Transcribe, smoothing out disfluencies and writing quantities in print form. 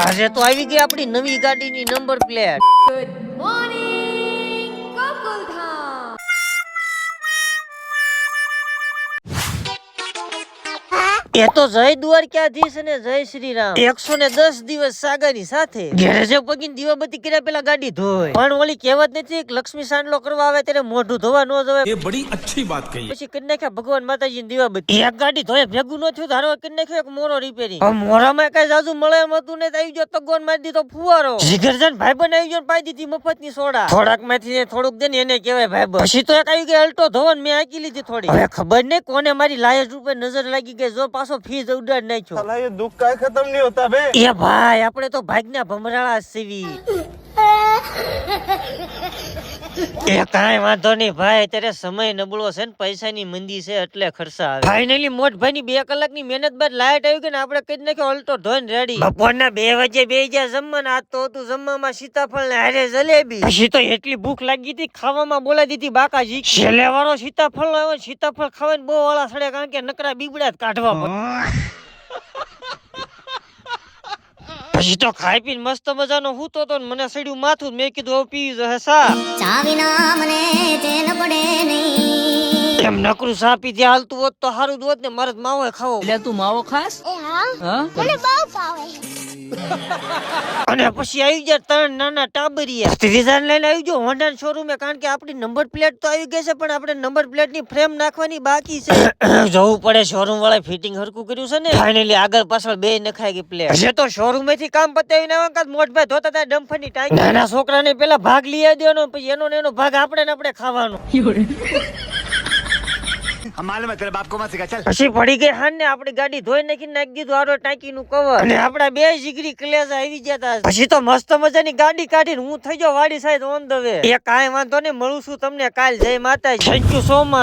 આજે તો આવી ગઈ આપણી નવી ગાડીની number plate. Good morning Gokuldham. એ તો જય દ્વારકાધીશ અને જય શ્રી રામ. 110 દિવસ સાગાની સાથે ગેરેજે પગીને દીવાબત્તી કર્યા પેલા ગાડી ધોય. પણ ઓલી કહેવત નથી કે લક્ષ્મી સાંડલો કરવા આવે ત્યારે મોઢું ધોવા ન જવાય. ये बड़ी अच्छी बात कही. પછી કરી નાખ્યા ભગવાન માતાજીની દીવાબત્તી. એક ગાડી ધોય ભેગું ન થયું ધારો કરી નાખ્યો એક મોરો રિપેરિંગ. મોરામાં કઈ જાજુ મળે એમ હતું ને આવી ગયો તગોન મારી દીધો ફુવારો. જીગરજાન ભાઈબંધ આવી ગયો પાઈ દીધી મફતની સોડા. થોડાક માંથી થોડુંક દે ને એને કહેવાય ભાઈબંધ. પછી તો એક આવી ગઈ અલ્ટો ધોવન મેં આકી લીધી થોડી. હવે ખબર નહીં કોને મારી લાયસ રૂપે નજર લાગી ગઈ જો પાછો ફીસ ઉડાડ નાખ્યો. साला ये दुख का खत्म नहीं होता बे। એ ભાઈ આપણે તો ભાગના ભમરાળા સીવી. એ કાંઈ વાંધો નહીં ભાઈ, અત્યારે સમય નબળો છે ને પૈસાની મંદી છે એટલે ખર્ચા આવે. ફાઇનલી મોટભાઈની 2 કલાકની મહેનત બાદ લાઈટ આવી ગઈ ને આપણે કઈ નાખ્યો અલ્ટો ધોઈને રેડી. બપોરના 2 વાગે બેહી ગયા જમવાના. આજ તો હતું જમવામાં સીતાફળ ને હારે જલેબી. પછી તો એટલી ભૂખ લાગી હતી ખાવામાં બોલાવી દીધી બાકાજી. છેલ્લે વાળો સીતાફળ નો આવ્યો. સીતાફળ ખાવાને બહુ વાળા સડે કારણ કે નકરા બીબડા જ કાઢવા પડે. પછી તો ખાઈ પીને મસ્ત મજાનો હૂતો તો મને સડ્યું માથું. મેં કીધું હવે પી જશે સા. ચા વિના મને ચેન પડે નહીં. એમ નકરું સા પી ત્યાં હાલતું હોત તો સારું જ હોત ને. મારે માવો ખાવો. એટલે તું માવો ખાસ? મને બહુ ભાવે. અને પછી આવી ગયા 3 નાના ટાબરિયા. ત્રીજા લઈને આવી ગયો હોન્ડા શોરૂમ કારણ કે આપણી નંબર પ્લેટ તો આવી ગઈ છે પણ આપણે નંબર પ્લેટ ની ફ્રેમ નાખવાની બાકી છે. જવું પડે શોરૂમ વાળા ફિટિંગ હરકું કર્યું છે ને. ફાઇનલી આગળ પાછળ બે નખાઈ ગઈ પ્લેટ. હશે તો શોરૂમ માંથી કામ પતાવીને આવવા મોટભાઈ ધોતા હતા ડમ્ફર ની ટાંકી. નાના છોકરાને પેલા ભાગ લઈ દેવાનો પછી એનો ને એનો ભાગ આપણે ને આપણે ખાવાનો. પછી પડી ગઈ હાન ને આપડી ગાડી ધોઈ નાખી દીધું આરો ટાંકી નું કવર. અને આપડા 2 જીગરી કલેજા આવી ગયા હતા. પછી તો મસ્ત મજાની ગાડી કાઢીને હું થઈ ગયો વાડી સાઈડ ઓન ધ વે. એ કાંઈ વાંધો નહીં, મળું છું તમને કાલ. જય માતાજી. Thank you so much.